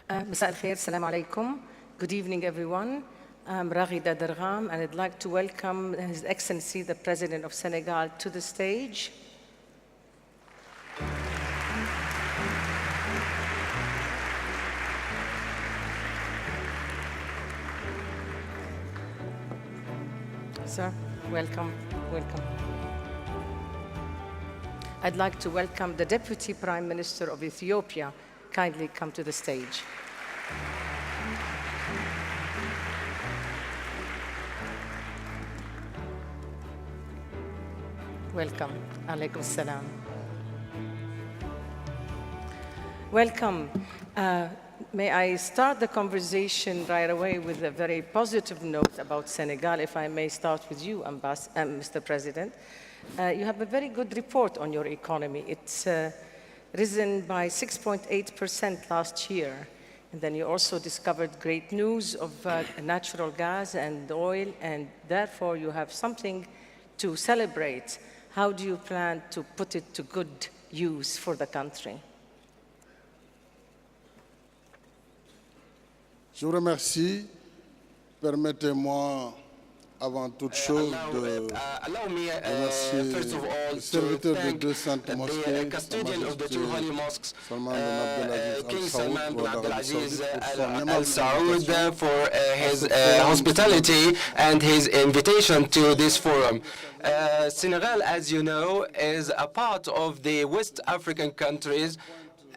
مساء الخير, السلام عليكم. Good evening, everyone. I'm Raghida Dargham, and I'd like to welcome His Excellency, the President of Senegal, to the stage. Sir, welcome, welcome. I'd like to welcome the Deputy Prime Minister of Ethiopia. Kindly come to the stage. Welcome. Alaikum salam. Welcome. May I start the conversation right away with a very positive note about Senegal, if I may start with you, Mr. President. You have a very good report on your economy. It's risen by 6.8% last year. And then you also discovered great news of natural gas and oil, and therefore you have something to celebrate. How do you plan to put it to good use for the country? Je vous remercie. Permettez-moi, avant toute chose, de remercier le serviteur des deux saintes mosquées, Sa Majesté Salman bin Abdelaziz Al Saoud, for his hospitality and his invitation to this forum. Senegal, as you know, is a part of the West African countries,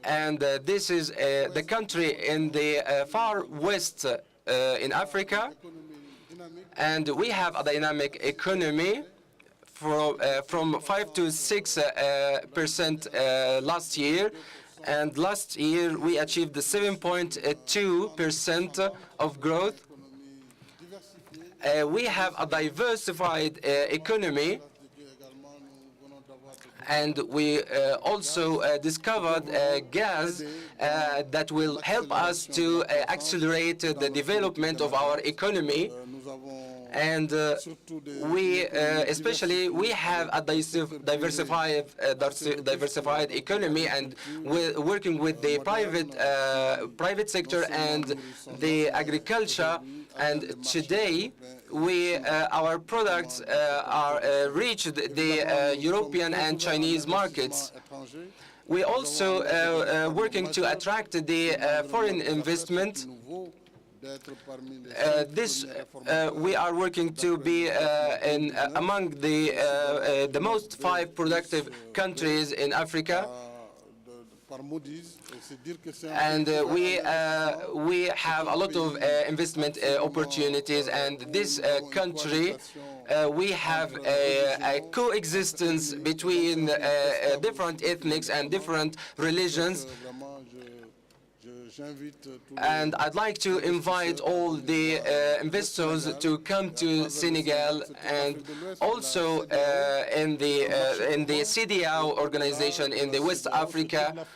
and this is the country in the far west in Africa. And we have a dynamic economy from 5 to 6% last year. And last year, we achieved 7.2% of growth. We have a diversified economy. And we also discovered gas that will help us to accelerate the development of our economy. And we have a diversified economy, and we're working with the private sector and the agriculture. And today, our products are reached the European and Chinese markets. We also working to attract the foreign investment. We are working to be among the most 5 productive countries in Africa. And we have a lot of investment opportunities, and this country, we have a coexistence between different ethnics and different religions. And I'd like to invite all the investors to come to Senegal, and also in the CEDEAO organization in the West Africa.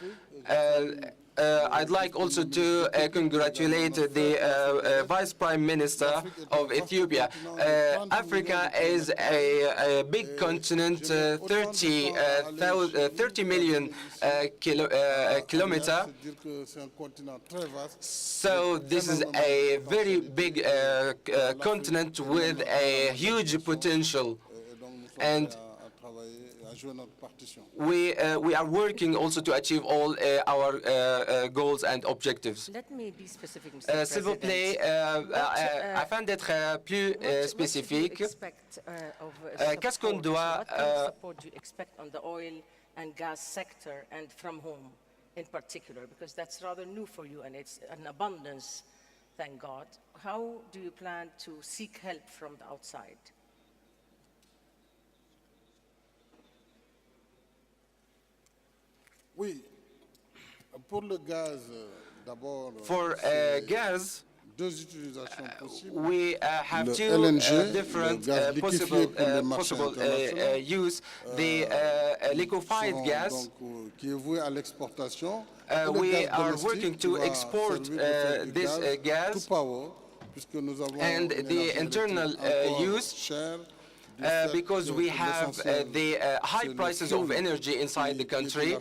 I'd like also to congratulate the Vice Prime Minister of Ethiopia. Africa is a big continent, 30 million kilometers. So this is a very big continent with a huge potential. And we are working also to achieve all our goals and objectives. Let me be specific, Mr. S'il vous plaît, afin d'être plus spécifique, qu'est-ce qu'on doit... What kind of support do you expect on the oil and gas sector, and from whom in particular? Because that's rather new for you, and it's an abundance, thank God. How do you plan to seek help from the outside? Oui, pour le gaz, d'abord. For gas, deux utilisations possibles. we have Le two LNG, different le gaz liquéfié possible, pour le marché international. use. The liquefied gas. Donc, qui est voué à l'exportation. We are working to export this gas, to power, puisque nous avons and the internal use. cher, because we have the high prices of energy inside the country,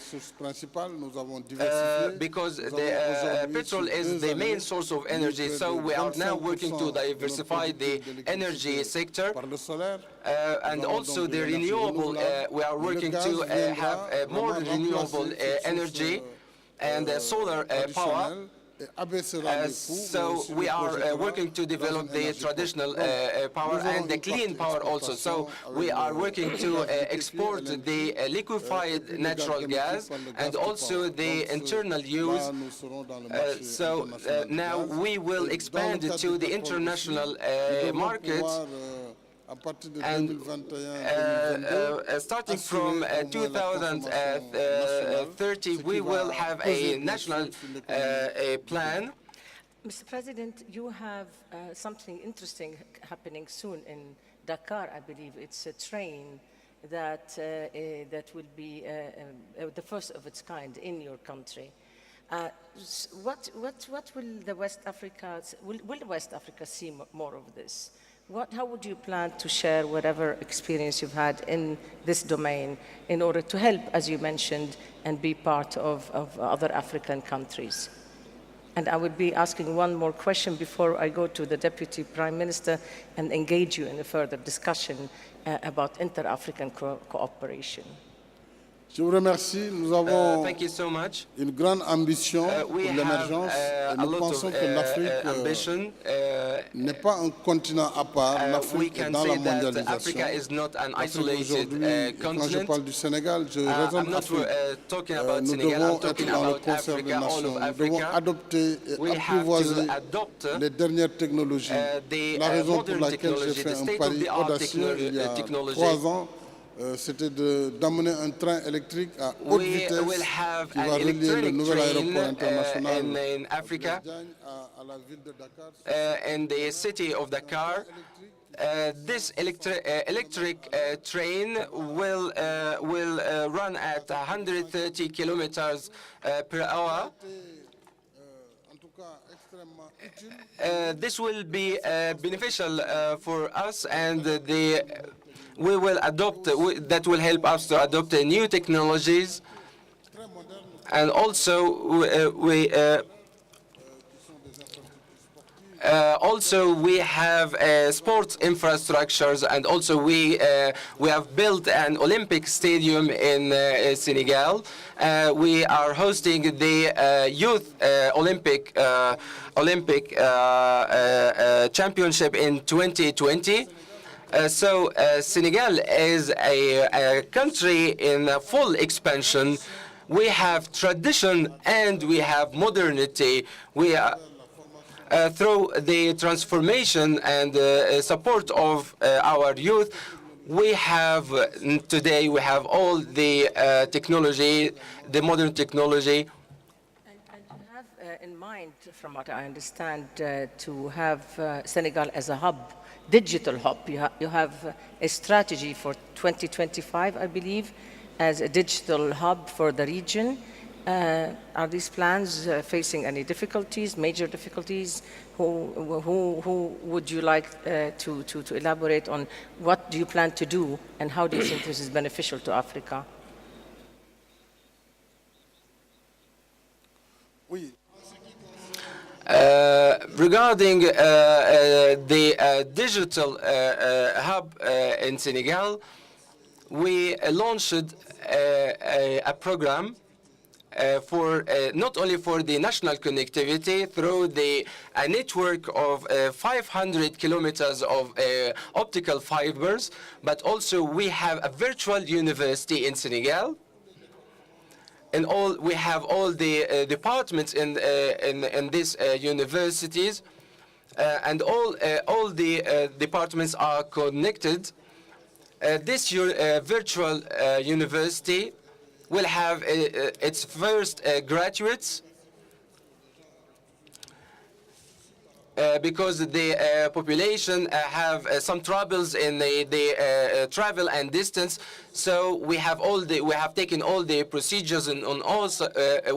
because the petrol is the main source of energy. So we are now working to diversify the energy sector, and also the renewable. We are working to have more renewable energy and solar power. So we are working to develop the traditional power and the clean power also. So we are working to export the liquefied natural gas and also the internal use. So now we will expand to the international markets. And starting from 2030, we will have a national plan. Mr. President, you have something interesting happening soon in Dakar, I believe. It's a train that will be the first of its kind in your country. What will the West Africa, will West Africa see more of this? How would you plan to share whatever experience you've had in this domain in order to help, as you mentioned, and be part of other African countries? And I would be asking one more question before I go to the Deputy Prime Minister and engage you in a further discussion about inter-African cooperation. Je vous remercie. Nous avons Thank you so much. une grande ambition pour l'émergence et nous pensons que l'Afrique n'est pas un continent à part. L'Afrique est dans la mondialisation. Africa is not an isolated quand je continent. parle du Sénégal, je raisonne Afrique. Nous devons être dans le concert des nations. Nous devons adopter et apprivoiser les dernières technologies. La raison pour laquelle j'ai fait un pari audacieux il y a 3 ans, c'était d'amener un train électrique à haute vitesse qui va relier le nouvel aéroport international in Africa, à la ville de Dakar. In the city of Dakar. This electric train will run at 130 kilometers per hour. This will be beneficial for us, and we will adopt, that will help us to adopt new technologies. And also, we have sports infrastructures, and also we have built an Olympic stadium in Senegal. We are hosting the Youth Olympic Championship in 2020. So Senegal is a country in full expansion. We have tradition and we have modernity. We are through the transformation and support of our youth. We have today all the technology, the modern technology. And you have in mind, from what I understand, to have Senegal as a hub. Digital hub. You have a strategy for 2025, I believe, as a digital hub for the region. Are these plans facing any difficulties, major difficulties? Who would you like to elaborate on what do you plan to do and how do you think this is beneficial to Africa? Regarding the digital hub in Senegal, we launched a program for not only for the national connectivity through a network of 500 kilometers of optical fibers, but also we have a virtual university in Senegal. And we have all the departments in these universities, and all the departments are connected. This virtual university will have its first graduates, because the population have some troubles in the travel and distance. So we have taken all the procedures and on also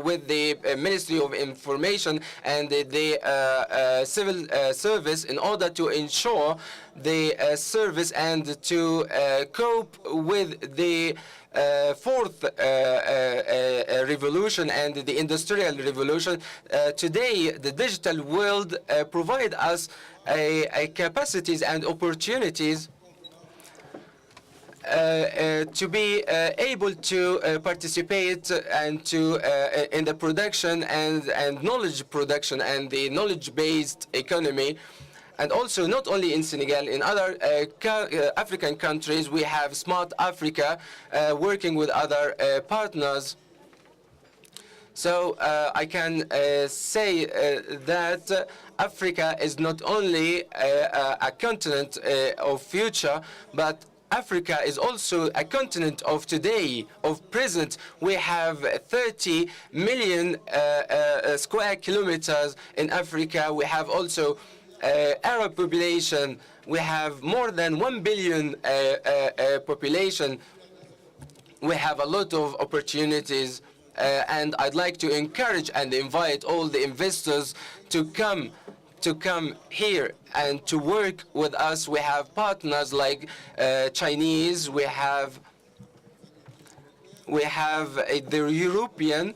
with the Ministry of Information and the civil service in order to ensure the service and to cope with the fourth revolution and the industrial revolution. Today, the digital world provide us capacities and opportunities to be able to participate and to in the production and knowledge production and the knowledge-based economy. And also, not only in Senegal, in other African countries, we have Smart Africa working with other partners. So I can say that Africa is not only a continent of future, but Africa is also a continent of today, of present. We have 30 million square kilometers in Africa. We have also Arab population. We have more than 1 billion population. We have a lot of opportunities, and I'd like to encourage and invite all the investors to come here and to work with us. We have partners like Chinese. We have the European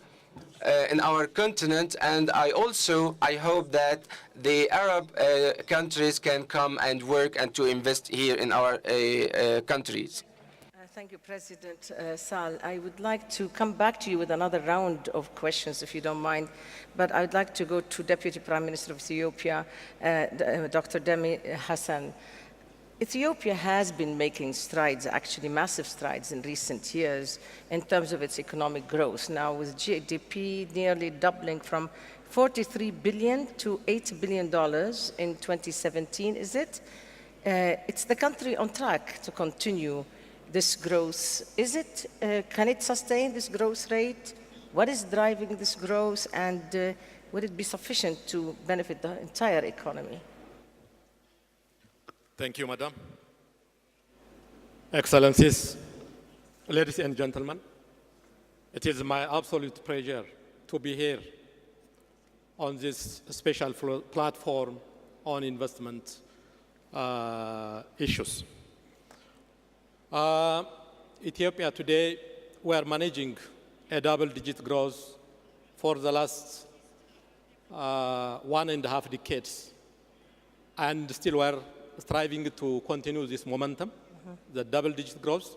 in our continent, and I hope that the Arab countries can come and work and to invest here in our countries. Thank you, President Sall. I would like to come back to you with another round of questions, if you don't mind. But I would like to go to Deputy Prime Minister of Ethiopia, Dr. Demi Hassan. Ethiopia has been making strides, actually massive strides in recent years in terms of its economic growth. Now with GDP nearly doubling from $43 billion to $8 billion in 2017, is it? It's the country on track to continue this growth. Is it, can it sustain this growth rate? What is driving this growth, and would it be sufficient to benefit the entire economy? Thank you, Madam. Excellencies, ladies and gentlemen, it is my absolute pleasure to be here on this special platform on investment issues. Ethiopia today, we are managing a double-digit growth for the last 1.5 decades, and still we are striving to continue this momentum, the double-digit growth.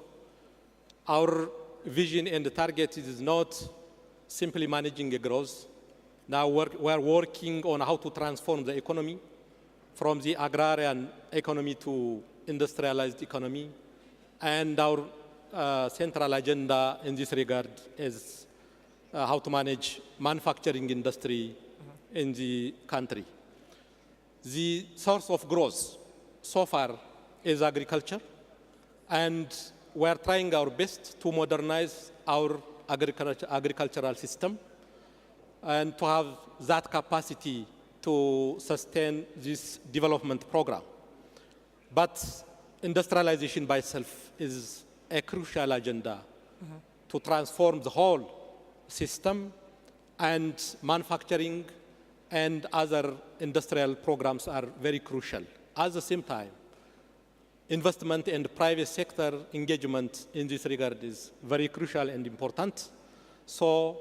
Our vision and the target is not simply managing a growth. Now we are working on how to transform the economy from the agrarian economy to industrialized economy. And our central agenda in this regard is how to manage manufacturing industry in the country. The source of growth so far is agriculture, and we are trying our best to modernize our agricultural system and to have that capacity to sustain this development program. But industrialization by itself is a crucial agenda to transform the whole system, and manufacturing and other industrial programs are very crucial. At the same time, investment and private sector engagement in this regard is very crucial and important. So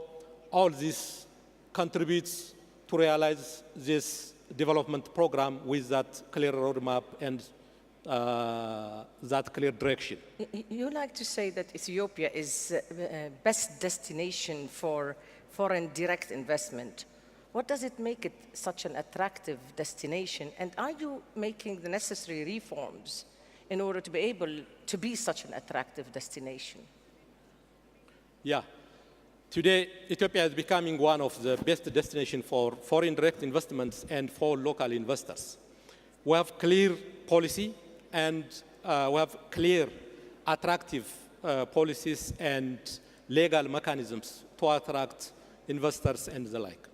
all this contributes to realize this development program with that clear roadmap and that clear direction. You like to say that Ethiopia is best destination for foreign direct investment. What does it make it such an attractive destination? And are you making the necessary reforms in order to be able to be such an attractive destination? Yeah. Today, Ethiopia is becoming one of the best destinations for foreign direct investments and for local investors. We have clear policy, and we have clear, attractive policies and legal mechanisms to attract investors and the like.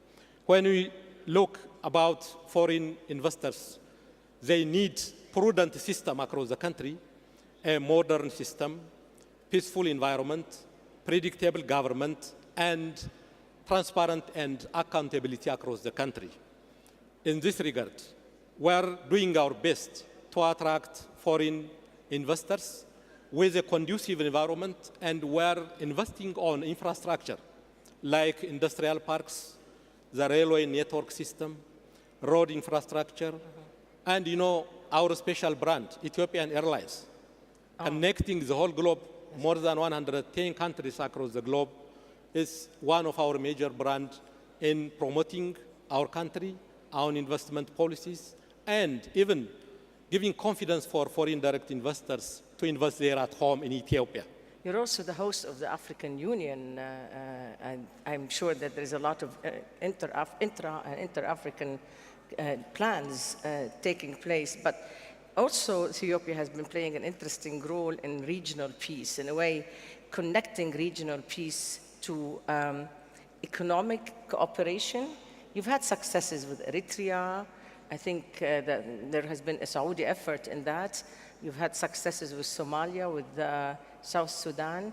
When we look about foreign investors, they need prudent system across the country, a modern system, peaceful environment, predictable government, and transparent and accountability across the country. In this regard, we're doing our best to attract foreign investors with a conducive environment, and we're investing on infrastructure like industrial parks, the railway network system, road infrastructure, and our special brand, Ethiopian Airlines, connecting the whole globe, more than 110 countries across the globe, is one of our major brands in promoting our country, our investment policies, and even giving confidence for foreign direct investors to invest there at home in Ethiopia. You're also the host of the African Union, and I'm sure that there's a lot of intra- and inter-African plans taking place, but also Ethiopia has been playing an interesting role in regional peace, in a way connecting regional peace to economic cooperation. You've had successes with Eritrea. I think that there has been a Saudi effort in that. You've had successes with Somalia, with South Sudan.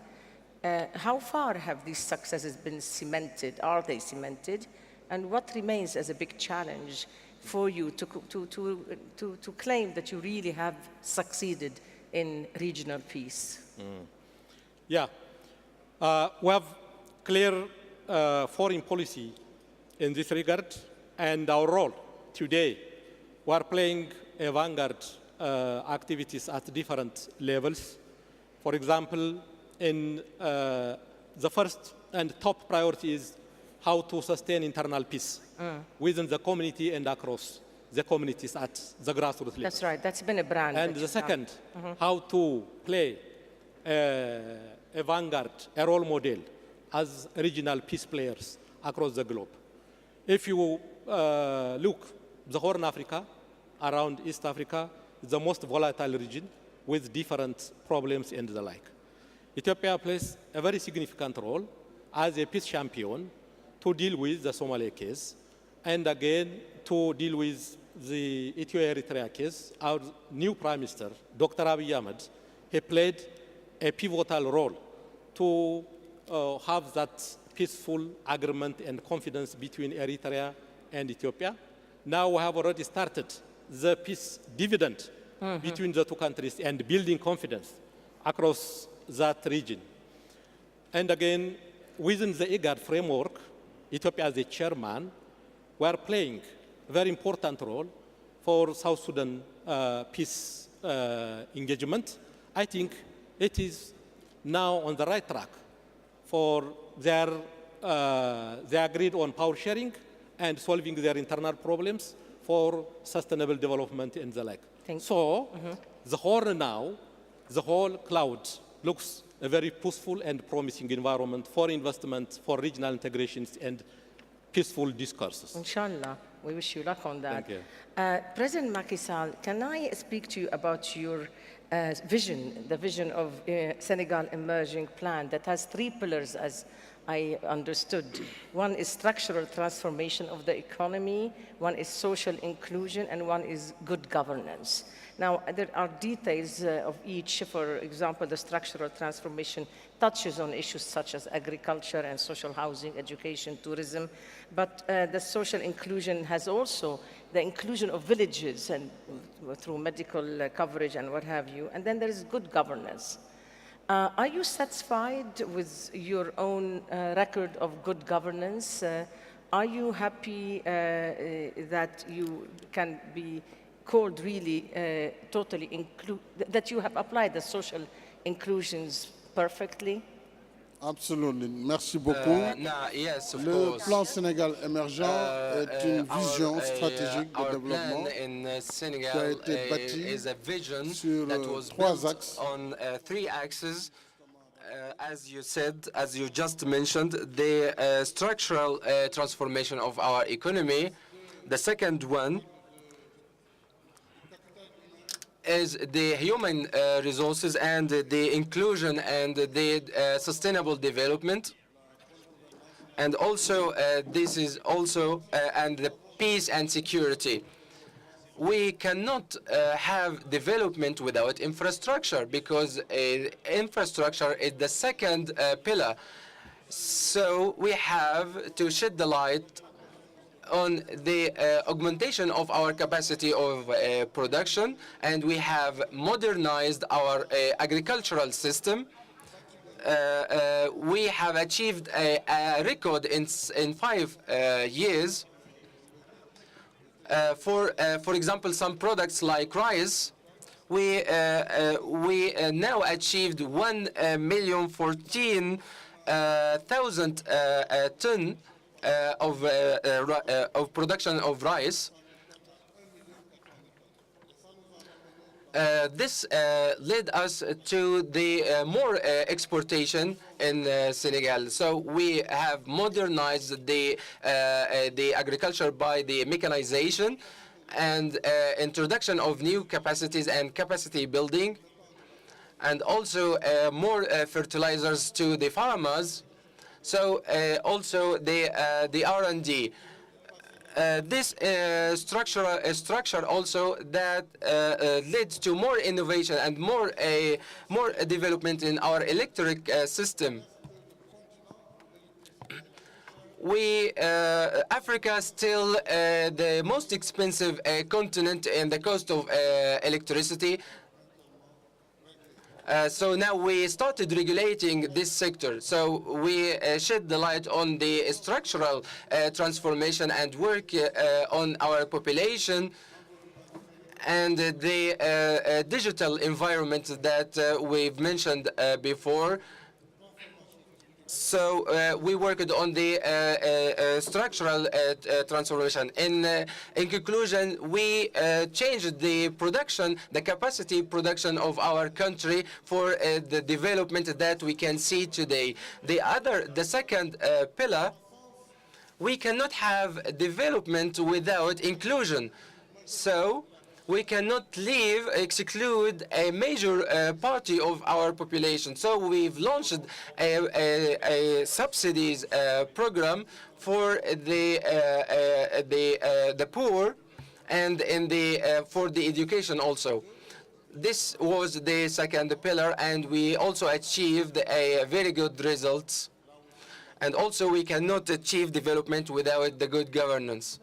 How far have these successes been cemented? Are they cemented? And what remains as a big challenge for you to claim that you really have succeeded in regional peace? Yeah, we have clear foreign policy in this regard, and our role today, we are playing a vanguard activities at different levels. For example, in the first and top priority is how to sustain internal peace within the community and across the communities at the grassroots level. That's right, that's been a brand. And the second, how to play a vanguard, a role model as regional peace players across the globe. If you look, the Horn Africa, around East Africa, is the most volatile region with different problems and the like. Ethiopia plays a very significant role as a peace champion to deal with the Somalia case, and again to deal with the Ethiopia-Eritrea case. Our new Prime Minister, Dr. Abiy Ahmed, he played a pivotal role to have that peaceful agreement and confidence between Eritrea and Ethiopia. Now we have already started the peace dividend between the two countries and building confidence across that region. And again, within the IGAD framework, Ethiopia as a chairman, we are playing a very important role for South Sudan peace engagement. I think it is now on the right track for they agreed on power sharing and solving their internal problems for sustainable development and the like. The whole cloud looks a very peaceful and promising environment for investment, for regional integrations and peaceful discourses. Inshallah, we wish you luck on that. Thank you. President Macky Sall, can I speak to you about your vision, the vision of Senegal Emerging Plan that has 3 pillars, as I understood. One is structural transformation of the economy, one is social inclusion, and one is good governance. Now, there are details of each. For example, the structural transformation touches on issues such as agriculture and social housing, education, tourism, but the social inclusion has also the inclusion of villages and through medical coverage and what have you. And then there is good governance. Are you satisfied with your own record of good governance? Are you happy that you can be called really totally that you have applied the social inclusions perfectly? Absolument. Merci beaucoup. Yes, of Le course. plan Sénégal émergent est une vision stratégique de Our développement plan in Senegal qui a été bâti is a vision sur that was 3 built axes. on 3 axes. As you said, as you just mentioned, the structural transformation of our economy. The second one is the human resources and the inclusion and the sustainable development. And also, this is also, and the peace and security. we cannot have development without infrastructure, because infrastructure is the second pillar. So we have to shed the light on the augmentation of our capacity of production, and we have modernized our agricultural system. We have achieved a record in 5 years. For example, some products like rice, we now achieved 1,014,000 ton of production of rice. This led us to the more exportation in Senegal. So we have modernized the agriculture by the mechanization and introduction of new capacities and capacity building, and also more fertilizers to the farmers. So also the R&D. This structure also that led to more innovation and more development in our electric system. Africa is still the most expensive continent in the cost of electricity. So now we started regulating this sector. So we shed the light on the structural transformation and work on our population and the digital environment that we've mentioned before. So we worked on the structural transformation. In conclusion, we changed the production, the capacity production of our country for the development that we can see today. The second pillar, we cannot have development without inclusion. So we cannot exclude a major party of our population. So we've launched a subsidies program for the poor and for the education also. This was the second pillar, and we also achieved a very good results. And also we cannot achieve development without the good governance.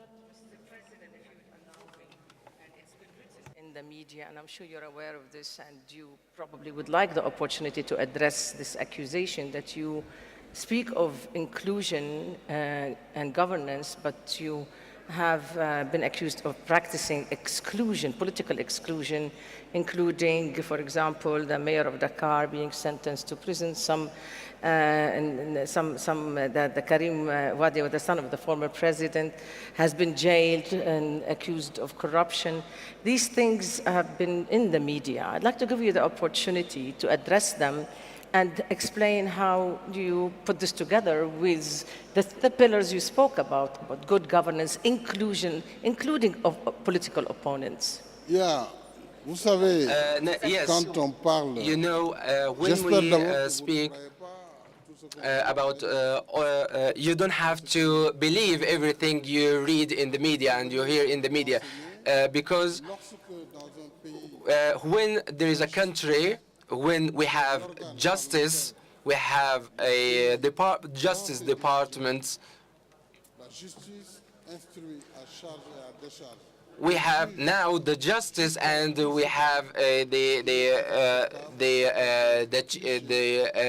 The media, and I'm sure you're aware of this, and you probably would like the opportunity to address this accusation that you speak of inclusion and governance, but you have been accused of practicing exclusion, political exclusion, including, for example, the mayor of Dakar being sentenced to prison, the Karim Wadi, the son of the former president, has been jailed and accused of corruption. These things have been in the media. I'd like to give you the opportunity to address them and explain how you put this together with the pillars you spoke about good governance, inclusion, including of political opponents. Yeah. Vous savez, yes, quand on parle, you know, when we speak about you don't have to believe everything you read in the media and you hear in the media, because when there is a country, when we have justice, we have a justice department. We have now the justice, and we have the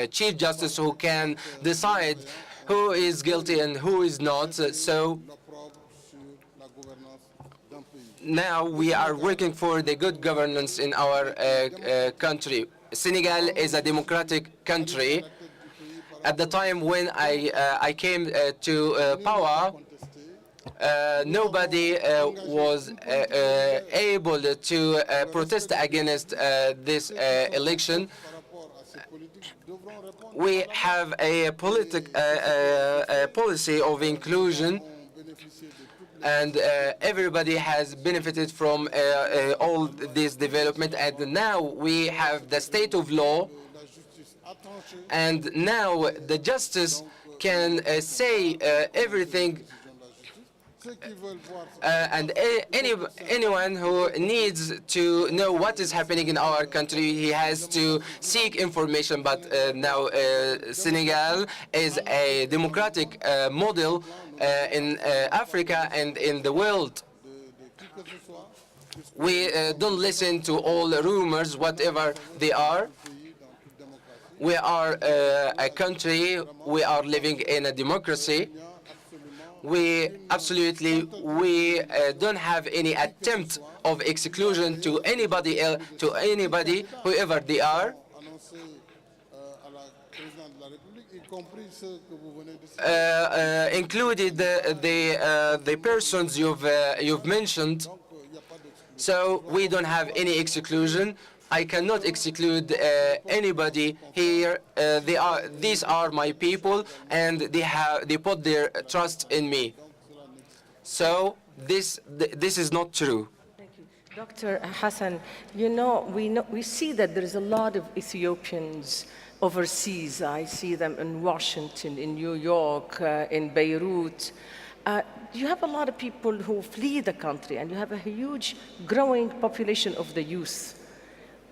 chief justice who can decide who is guilty and who is not. So now we are working for the good governance in our country. Senegal is a democratic country. At the time when I came to power, nobody was able to protest against this election. We have a policy of inclusion, and everybody has benefited from all this development. And now we have the state of law, and now the justice can say everything Anyone who needs to know what is happening in our country, he has to seek information. But now Senegal is a democratic model in Africa and in the world. We don't listen to all the rumors, whatever they are. We are a country, we are living in a democracy. We don't have any attempt of exclusion to anybody else, whoever they are. Included the persons you've mentioned. So we don't have any exclusion. I cannot exclude anybody here. These are my people, and they put their trust in me. So this is not true. Thank you. Dr. Hassan, we see that there is a lot of Ethiopians overseas. I see them in Washington, in New York, in Beirut. You have a lot of people who flee the country, and you have a huge growing population of the youth.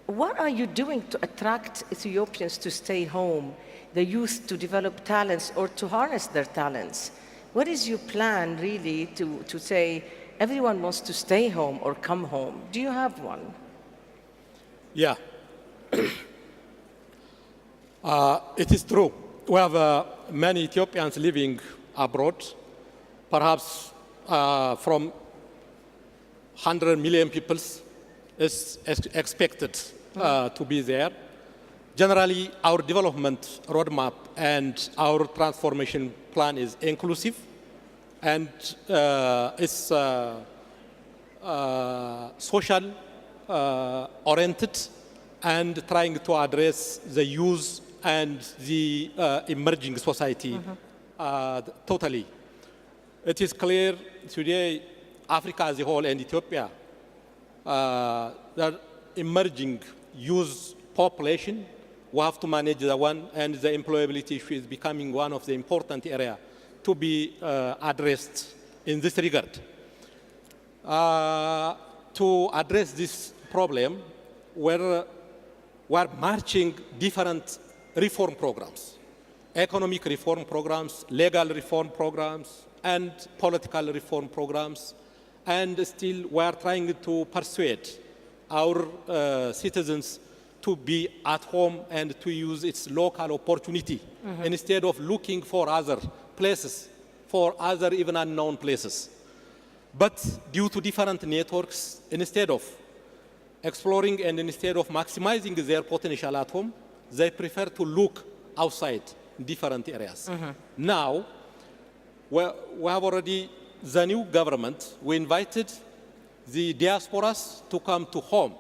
What are you doing to attract Ethiopians to stay home, the youth to develop talents or to harness their talents? What is your plan really to say everyone wants to stay home or come home? Do you have one? Yeah. It is true. We have many Ethiopians living abroad, perhaps from 100 million people is expected to be there. Generally, our development roadmap and our transformation plan is inclusive, and it's social oriented, and trying to address the youth and the emerging society totally. It is clear today, Africa as a whole and Ethiopia, the emerging youth population, we have to manage the one, and the employability issue is becoming one of the important areas to be addressed in this regard. To address this problem, we're marching different reform programs, economic reform programs, legal reform programs, and political reform programs, and still we are trying to persuade our citizens to be at home and to use its local opportunity instead of looking for other places, for other even unknown places. But due to different networks, instead of exploring and instead of maximizing their potential at home, they prefer to look outside in different areas. Now, we have already the new government. We invited the diasporas to come to home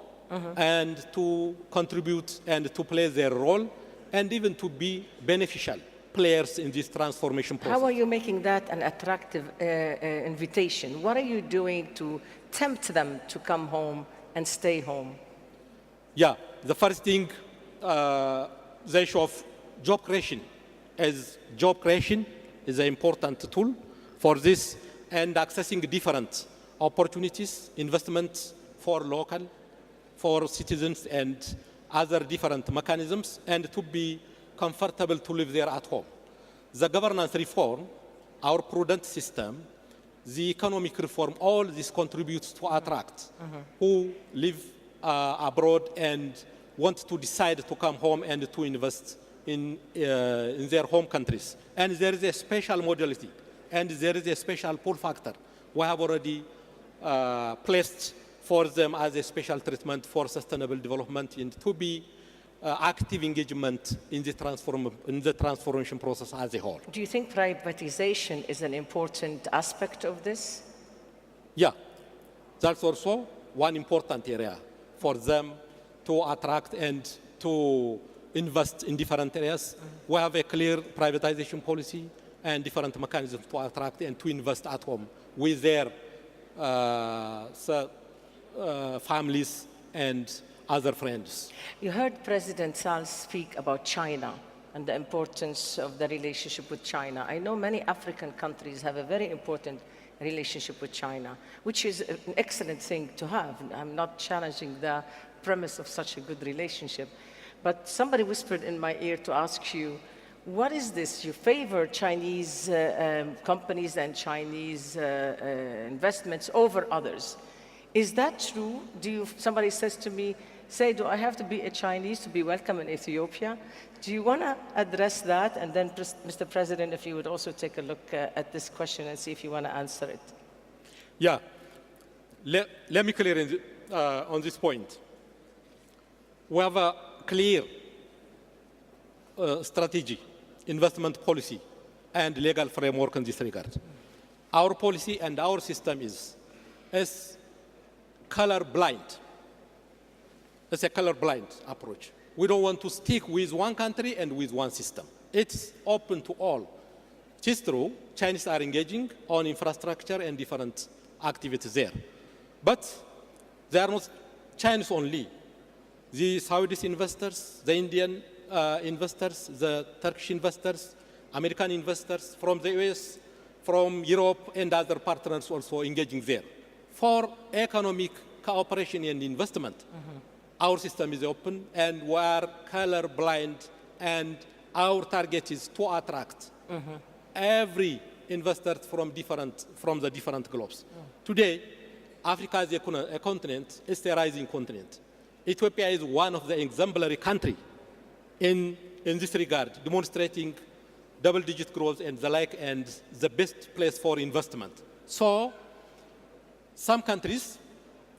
and to contribute and to play their role and even to be beneficial players in this transformation process. How are you making that an attractive invitation? What are you doing to tempt them to come home and stay home? Yeah, the first thing, the issue of job creation. As job creation is an important tool for this, and accessing different opportunities, investments for local, for citizens, and other different mechanisms, and to be comfortable to live there at home. The governance reform, our prudent system, the economic reform, all this contributes to attract who live abroad and want to decide to come home and to invest in their home countries. And there is a special modality, and there is a special pull factor. We have already placed for them as a special treatment for sustainable development and to be active engagement in the transformation process as a whole. Do you think privatization is an important aspect of this? Yeah, that's also one important area for them to attract and to invest in different areas. We have a clear privatization policy and different mechanisms to attract and to invest at home with their families and other friends. You heard President Sall speak about China. and the importance of the relationship with China. I know many African countries have a very important relationship with China, which is an excellent thing to have. I'm not challenging the premise of such a good relationship. But somebody whispered in my ear to ask you, what is this? You favor Chinese companies and Chinese investments over others. Is that true? Somebody says to me, do I have to be a Chinese to be welcome in Ethiopia? Do you want to address that? And then, Mr. President, if you would also take a look at this question and see if you want to answer it. Yeah. Let me clear on this point. We have a clear strategy, investment policy, and legal framework in this regard. Our policy and our system is color blind. It's a color-blind approach. We don't want to stick with one country and with one system. It's open to all. It is true, Chinese are engaging on infrastructure and different activities there. But they are not Chinese only. The Saudis investors, the Indian investors, the Turkish investors, American investors from the US, from Europe, and other partners also engaging there. For economic cooperation and investment, our system is open, and we are color-blind, and our target is to attract every investor from the different globes. Today, Africa is a continent, it's a rising continent. Ethiopia is one of the exemplary countries in this regard, demonstrating double-digit growth and the like, and the best place for investment. So, some countries,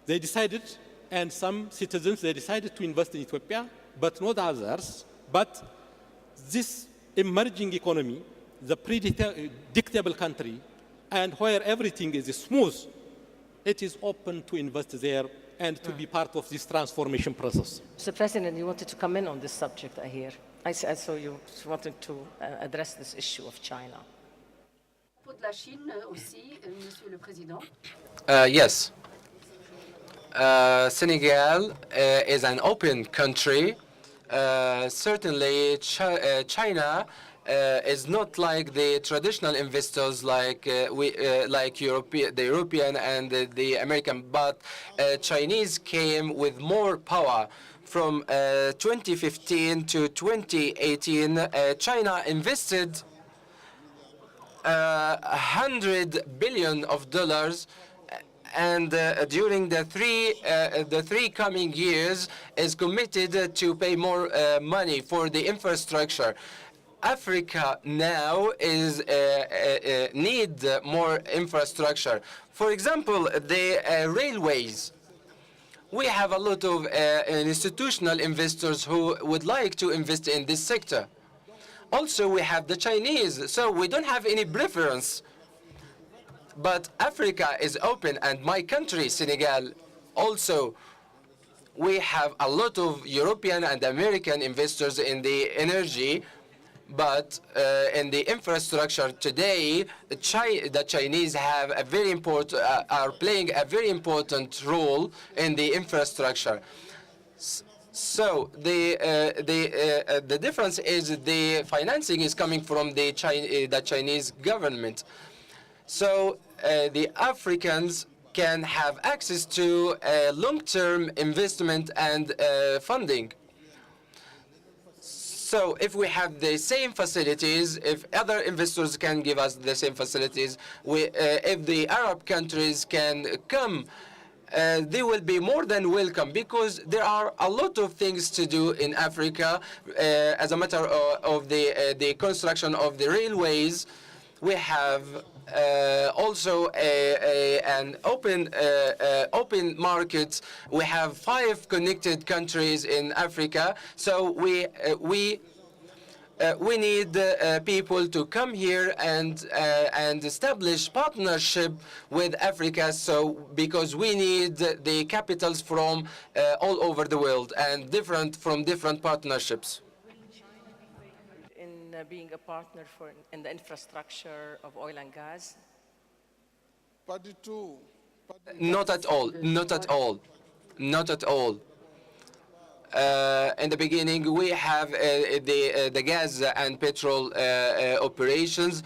they decided, and some citizens, they decided to invest in Ethiopia, but not others. But this emerging economy, the predictable country, and where everything is smooth, it is open to invest there and to be part of this transformation process. Mr. President, you wanted to come in on this subject, I hear. I saw you wanted to address this issue of China. Yes. Senegal is an open country. Certainly, China is not like the traditional investors like the European and the American, but Chinese came with more power. From 2015 to 2018, China invested $100 billion, and during the three coming years is committed to pay more money for the infrastructure. Africa now need more infrastructure. For example, the railways. We have a lot of institutional investors who would like to invest in this sector. Also, we have the Chinese, so we don't have any preference. But Africa is open, and my country, Senegal, also, we have a lot of European and American investors in the energy, but in the infrastructure today, the Chinese have a very important, are playing a very important role in the infrastructure. So the difference is the financing is coming from the Chinese government. So the Africans can have access to long-term investment and funding. So if we have the same facilities, if other investors can give us the same facilities, if the Arab countries can come, they will be more than welcome, because there are a lot of things to do in Africa. As a matter of the construction of the railways, we have also an open market. We have 5 connected countries in Africa, so we need people to come here and establish partnership with Africa. So because we need the capitals from all over the world and from different partnerships. Being a partner in the infrastructure of oil and gas? Not at all. Not at all. Not at all. in the beginning, we have the gas and petrol operations.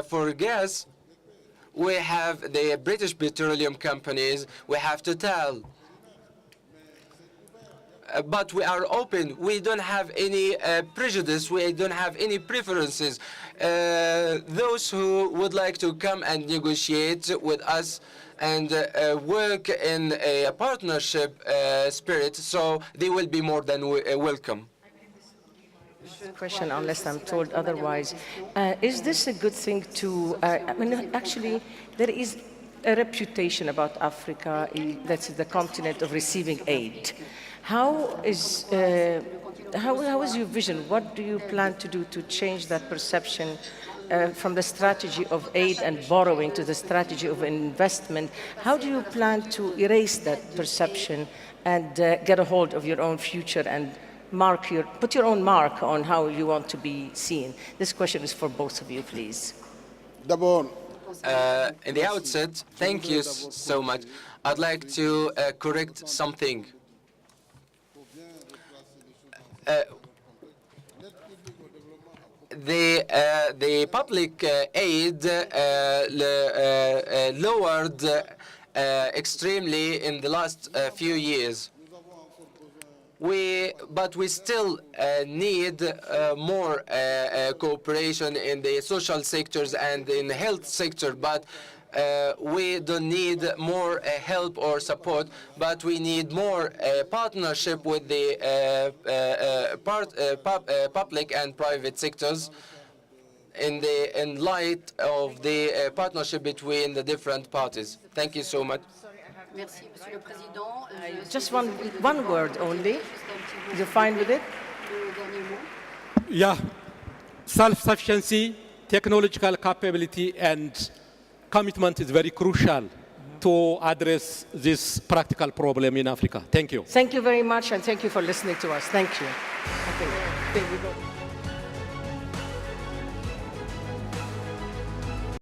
For gas, we have the British petroleum companies, we have Total. But we are open. We don't have any prejudice. We don't have any preferences. Those who would like to come and negotiate with us and work in a partnership spirit, so they will be more than welcome. Question, unless I'm told otherwise. Is this a good thing to, I mean, actually, there is a reputation about Africa, that's the continent of receiving aid. How is your vision? What do you plan to do to change that perception from the strategy of aid and borrowing to the strategy of investment? How do you plan to erase that perception and get a hold of your own future and put your own mark on how you want to be seen? This question is for both of you, please. In the outset, thank you so much. I'd like to correct something. The public aid lowered extremely in the last few years. But we still need more cooperation in the social sectors and in the health sector, but we don't need more help or support, but we need more partnership with the public and private sectors in light of the partnership between the different parties. Thank you so much. Merci, Monsieur le Président. Just one word only. You're fine with it? Yeah, self-sufficiency, technological capability, and commitment is very crucial to address this practical problem in Africa. Thank you. Thank you very much, and thank you for listening to us. Thank you. Okay, we go.